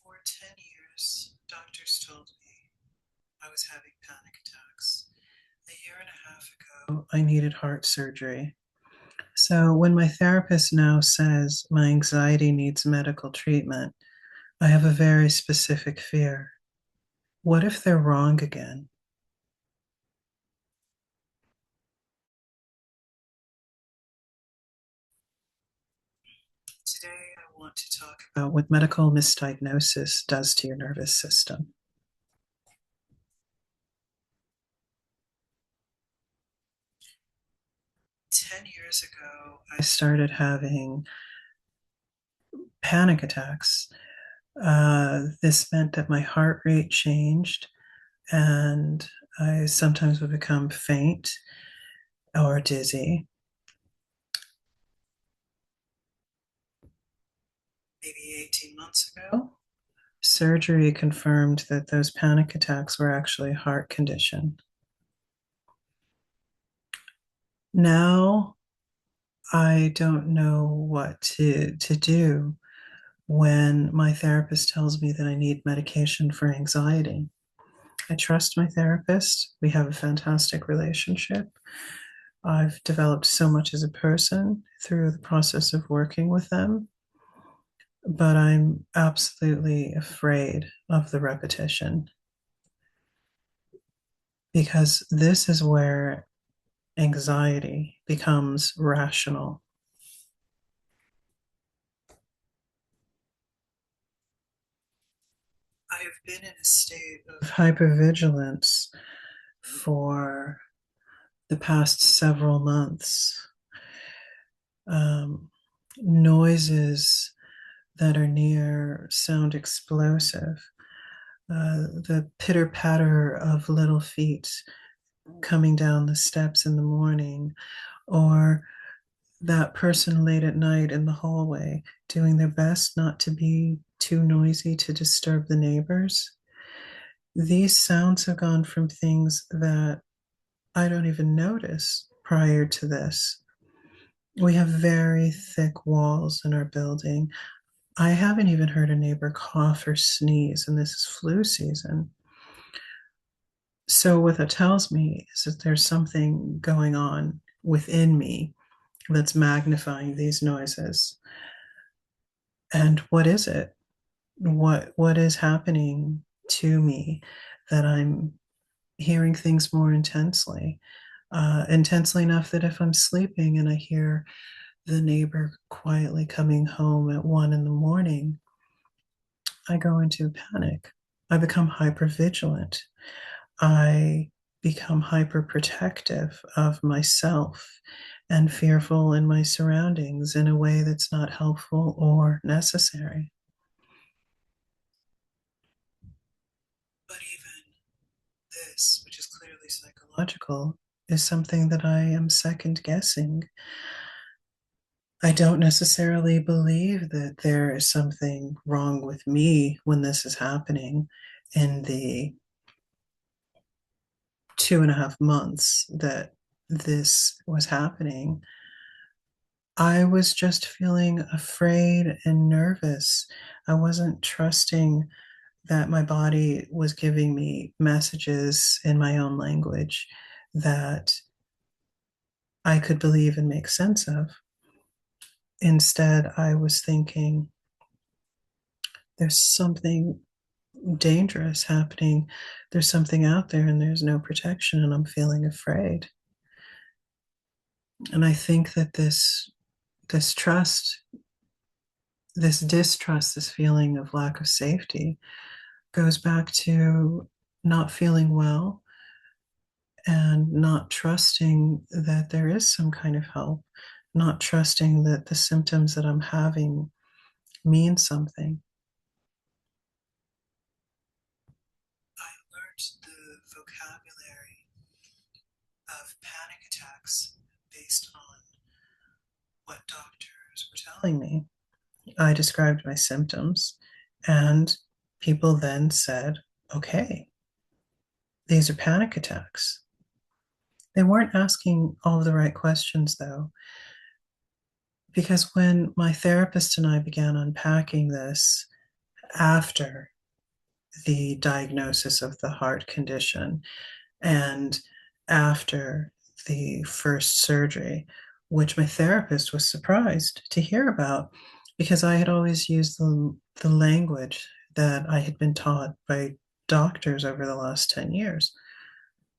For 10 years, doctors told me I was having panic attacks. A year and a half ago, I needed heart surgery. So when my therapist now says my anxiety needs medical treatment, I have a very specific fear. What if they're wrong again? Today, I want to talk about what medical misdiagnosis does to your nervous system. 10 years ago, I started having panic attacks. This meant that my heart rate changed and I sometimes would become faint or dizzy. Maybe 18 months ago, surgery confirmed that those panic attacks were actually a heart condition. Now I don't know what to do when my therapist tells me that I need medication for anxiety. I trust my therapist. We have a fantastic relationship. I've developed so much as a person through the process of working with them, but I'm absolutely afraid of the repetition because this is where anxiety becomes rational. I have been in a state of hypervigilance for the past several months. Um, Noises that are near sound explosive. The pitter patter of little feet coming down the steps in the morning, or that person late at night in the hallway doing their best not to be too noisy to disturb the neighbors. These sounds have gone from things that I don't even notice prior to this. We have very thick walls in our building. I haven't even heard a neighbor cough or sneeze, and this is flu season. So, what that tells me is that there's something going on within me that's magnifying these noises. And what is it? What is happening to me that I'm hearing things more intensely? Intensely enough that if I'm sleeping and I hear the neighbor quietly coming home at 1 in the morning, I go into panic. I become hyper vigilant. I become hyper protective of myself and fearful in my surroundings in a way that's not helpful or necessary. But even this, which is clearly psychological, is something that I am second guessing. I don't necessarily believe that there is something wrong with me when this is happening in the 2.5 months that this was happening. I was just feeling afraid and nervous. I wasn't trusting that my body was giving me messages in my own language that I could believe and make sense of. Instead, I was thinking there's something dangerous happening. There's something out there and there's no protection, and I'm feeling afraid. And I think that this trust, this distrust, this feeling of lack of safety goes back to not feeling well and not trusting that there is some kind of help, not trusting that the symptoms that I'm having mean something. I learned the vocabulary of panic attacks based on what doctors were telling me. I described my symptoms, and people then said, okay, these are panic attacks. They weren't asking all of the right questions, though, because when my therapist and I began unpacking this, after the diagnosis of the heart condition and after the first surgery, which my therapist was surprised to hear about because I had always used the language that I had been taught by doctors over the last 10 years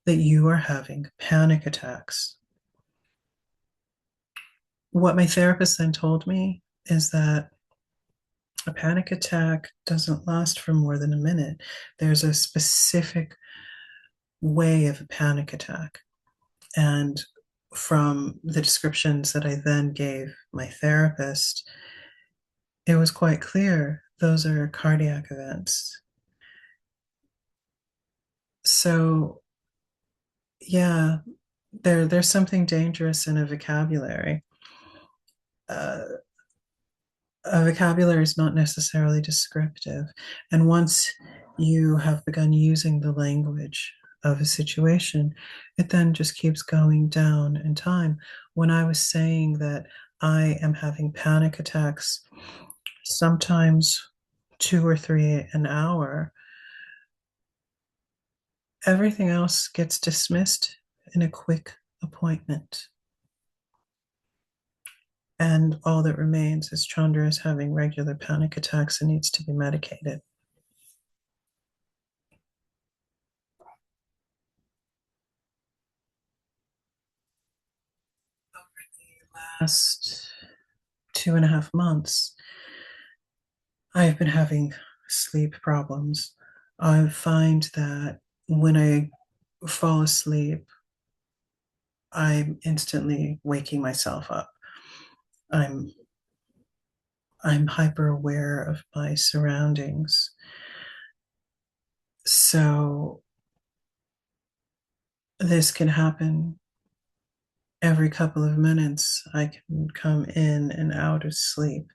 that you are having panic attacks. What my therapist then told me is that a panic attack doesn't last for more than a minute. There's a specific way of a panic attack. And from the descriptions that I then gave my therapist, it was quite clear those are cardiac events. So, yeah, there's something dangerous in a vocabulary. Uh, a vocabulary is not necessarily descriptive. And once you have begun using the language of a situation, it then just keeps going down in time. When I was saying that I am having panic attacks, sometimes 2 or 3 an hour, everything else gets dismissed in a quick appointment. And all that remains is Chandra is having regular panic attacks and needs to be medicated. Last 2.5 months, I've been having sleep problems. I find that when I fall asleep, I'm instantly waking myself up. I'm I'm hyper aware of my surroundings. So this can happen every couple of minutes. I can come in and out of sleep.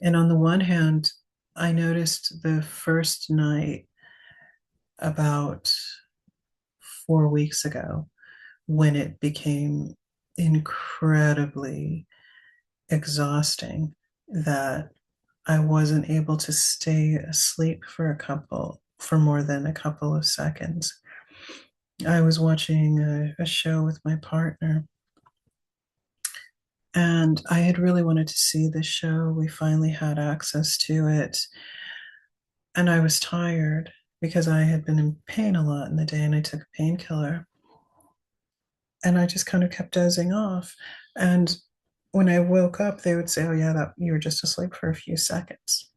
And on the one hand, I noticed the first night about 4 weeks ago when it became incredibly exhausting that I wasn't able to stay asleep for more than a couple of seconds. I was watching a show with my partner, and I had really wanted to see this show. We finally had access to it, and I was tired because I had been in pain a lot in the day and I took a painkiller. And I just kind of kept dozing off. And when I woke up, they would say, "Oh, yeah, that you were just asleep for a few seconds."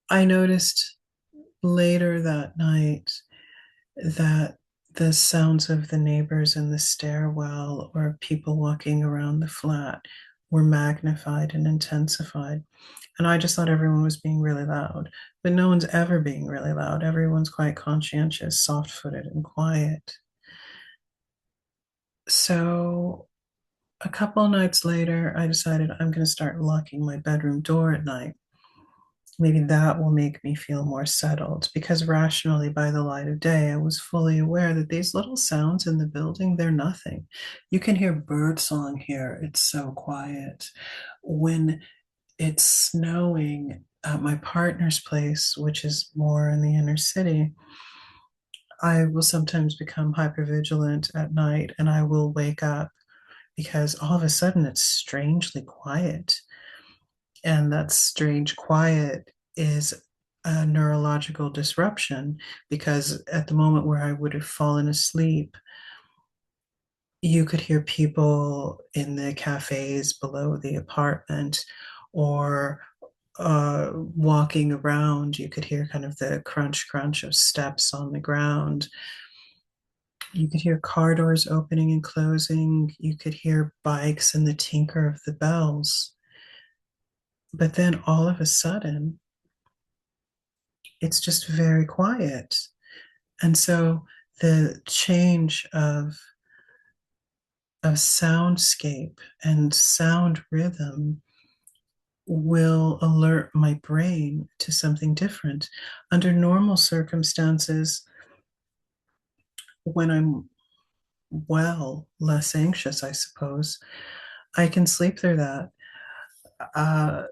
I noticed later that night that the sounds of the neighbors in the stairwell or people walking around the flat were magnified and intensified. And I just thought everyone was being really loud, but no one's ever being really loud. Everyone's quite conscientious, soft footed, and quiet. So a couple of nights later, I decided I'm going to start locking my bedroom door at night. Maybe that will make me feel more settled because rationally, by the light of day, I was fully aware that these little sounds in the building, they're nothing. You can hear birdsong here. It's so quiet. When it's snowing at my partner's place, which is more in the inner city, I will sometimes become hypervigilant at night and I will wake up because all of a sudden it's strangely quiet. And that strange quiet is a neurological disruption because at the moment where I would have fallen asleep, you could hear people in the cafes below the apartment or walking around. You could hear kind of the crunch, crunch of steps on the ground. You could hear car doors opening and closing. You could hear bikes and the tinker of the bells. But then all of a sudden, it's just very quiet. And so the change of soundscape and sound rhythm will alert my brain to something different. Under normal circumstances, when I'm less anxious, I suppose, I can sleep through that. Uh,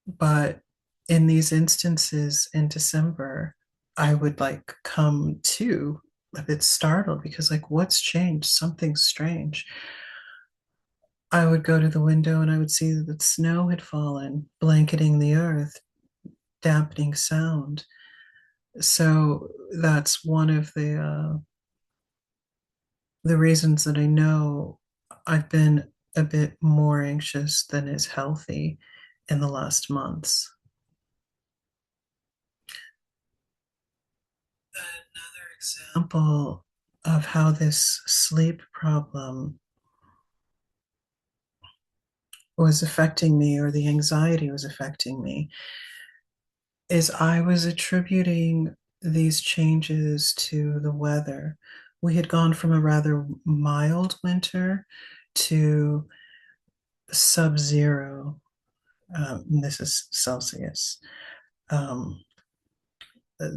but In these instances in December, I would like come to a bit startled because, like, what's changed? Something's strange. I would go to the window and I would see that snow had fallen, blanketing the earth, dampening sound. So that's one of the reasons that I know I've been a bit more anxious than is healthy in the last months. Another example of how this sleep problem was affecting me, or the anxiety was affecting me, is I was attributing these changes to the weather. We had gone from a rather mild winter to sub-zero. This is Celsius. Um,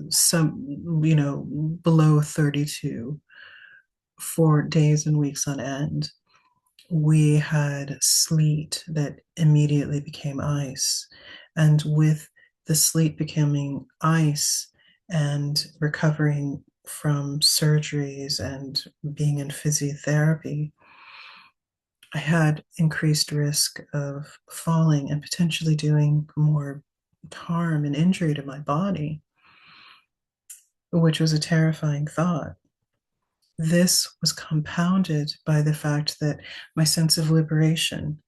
some, below 32 for days and weeks on end. We had sleet that immediately became ice. And with the sleet becoming ice and recovering from surgeries and being in physiotherapy, I had increased risk of falling and potentially doing more harm and injury to my body, which was a terrifying thought. This was compounded by the fact that my sense of liberation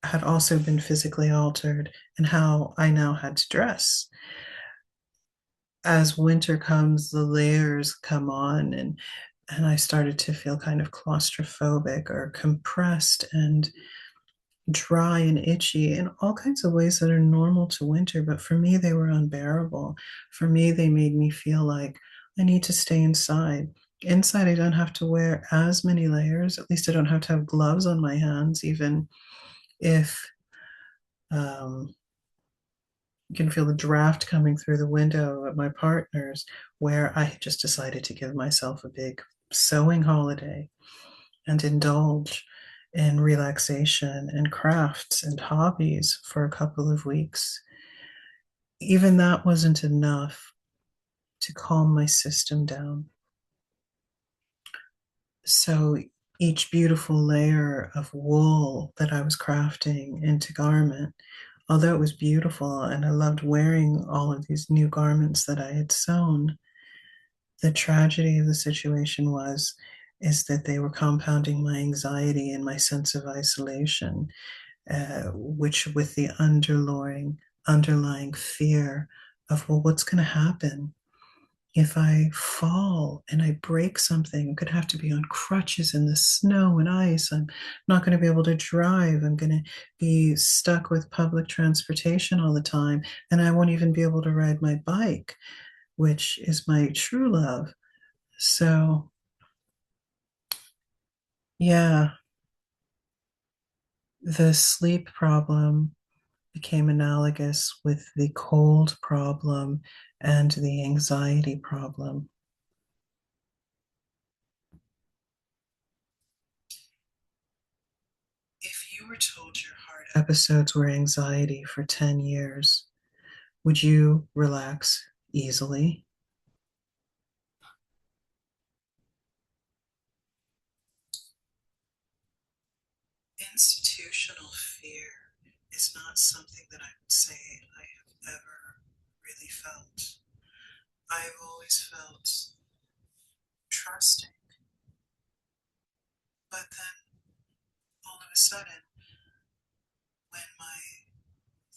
had also been physically altered and how I now had to dress. As winter comes, the layers come on, and I started to feel kind of claustrophobic or compressed and dry and itchy in all kinds of ways that are normal to winter, but for me, they were unbearable. For me, they made me feel like I need to stay inside. Inside, I don't have to wear as many layers. At least I don't have to have gloves on my hands, even if um, you can feel the draft coming through the window at my partner's, where I just decided to give myself a big sewing holiday and indulge in relaxation and crafts and hobbies for a couple of weeks. Even that wasn't enough to calm my system down. So each beautiful layer of wool that I was crafting into garment, although it was beautiful and I loved wearing all of these new garments that I had sewn, the tragedy of the situation was is that they were compounding my anxiety and my sense of isolation, which with the underlying fear of, well, what's going to happen if I fall and I break something? I'm going to have to be on crutches in the snow and ice. I'm not going to be able to drive. I'm going to be stuck with public transportation all the time. And I won't even be able to ride my bike, which is my true love. So, yeah, the sleep problem became analogous with the cold problem and the anxiety problem. If you were told your hard episodes were anxiety for 10 years, would you relax easily? Institutional fear is not something that I would say I have ever really felt. I've always felt trusting, but then all of a sudden, when my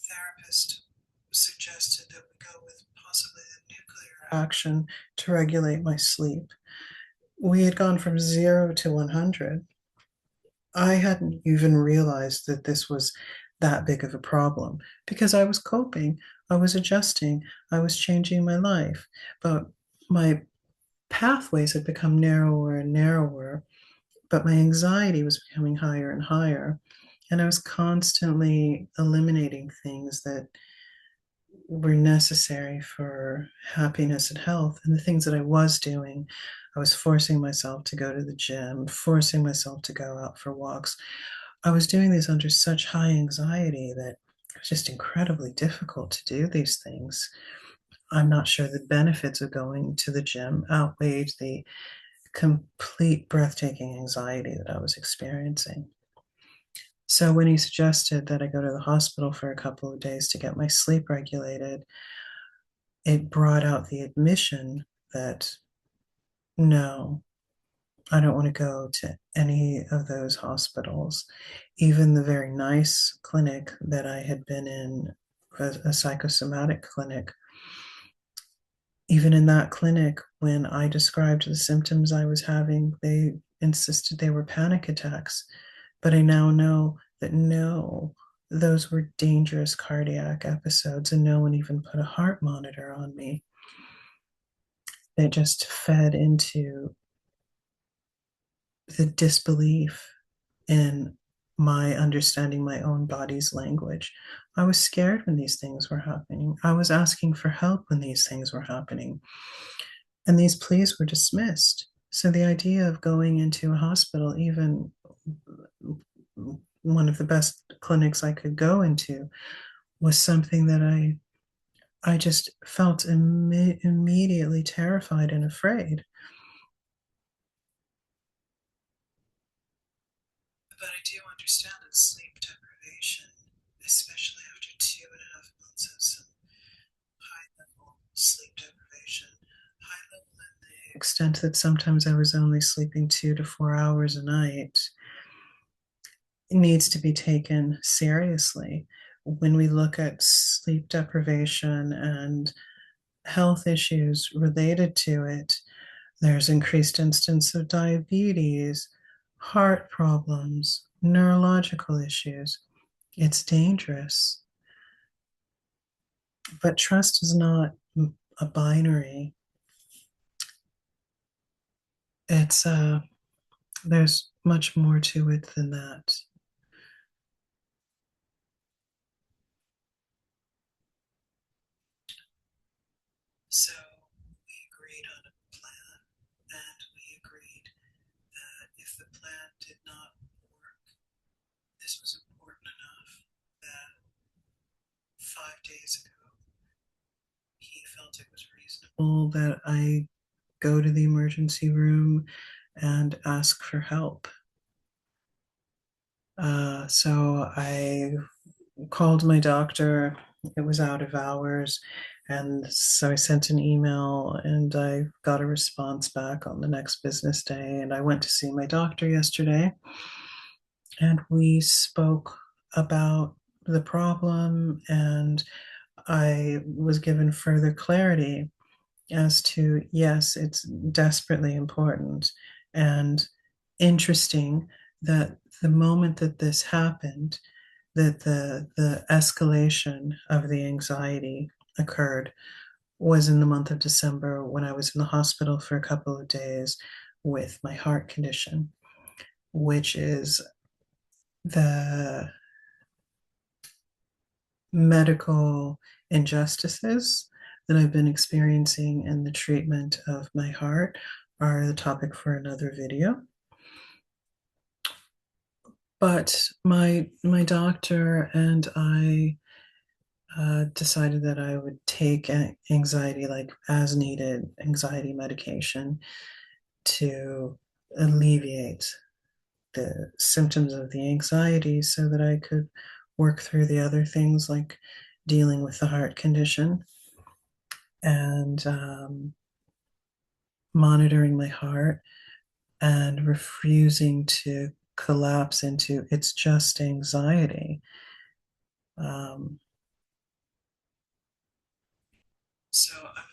therapist suggested that we go with possibly the nuclear action to regulate my sleep, we had gone from 0 to 100. I hadn't even realized that this was that big of a problem because I was coping, I was adjusting, I was changing my life. But my pathways had become narrower and narrower, but my anxiety was becoming higher and higher. And I was constantly eliminating things that were necessary for happiness and health. And the things that I was doing, I was forcing myself to go to the gym, forcing myself to go out for walks. I was doing these under such high anxiety that It's just incredibly difficult to do these things. I'm not sure the benefits of going to the gym outweighed the complete breathtaking anxiety that I was experiencing. So when he suggested that I go to the hospital for a couple of days to get my sleep regulated, it brought out the admission that no, I don't want to go to any of those hospitals. Even the very nice clinic that I had been in, a psychosomatic clinic, even in that clinic, when I described the symptoms I was having, they insisted they were panic attacks. But I now know that no, those were dangerous cardiac episodes, and no one even put a heart monitor on me. They just fed into the disbelief in my understanding my own body's language. I was scared when these things were happening. I was asking for help when these things were happening. And these pleas were dismissed. So the idea of going into a hospital, even one of the best clinics I could go into, was something that I just felt immediately terrified and afraid. But I do understand that sleep deprivation, especially after 2.5 months of some high level sleep deprivation, high level in the extent that sometimes I was only sleeping 2 to 4 hours a night, needs to be taken seriously. When we look at sleep deprivation and health issues related to it, there's increased instance of diabetes, heart problems, neurological issues. It's dangerous. But trust is not a binary. It's there's much more to it than that. So we agreed on a plan, and we agreed that if the plan did not work, this was important enough that 5 days ago he felt it was reasonable that I go to the emergency room and ask for help. So I called my doctor. It was out of hours. And so I sent an email and I got a response back on the next business day. And I went to see my doctor yesterday and we spoke about the problem. And I was given further clarity as to yes, it's desperately important and interesting that the moment that this happened, that the escalation of the anxiety occurred was in the month of December when I was in the hospital for a couple of days with my heart condition, which is the medical injustices that I've been experiencing in the treatment of my heart are the topic for another video. But my doctor and I decided that I would take anxiety, like as needed anxiety medication to alleviate the symptoms of the anxiety so that I could work through the other things like dealing with the heart condition and monitoring my heart and refusing to collapse into it's just anxiety. Um, so I'm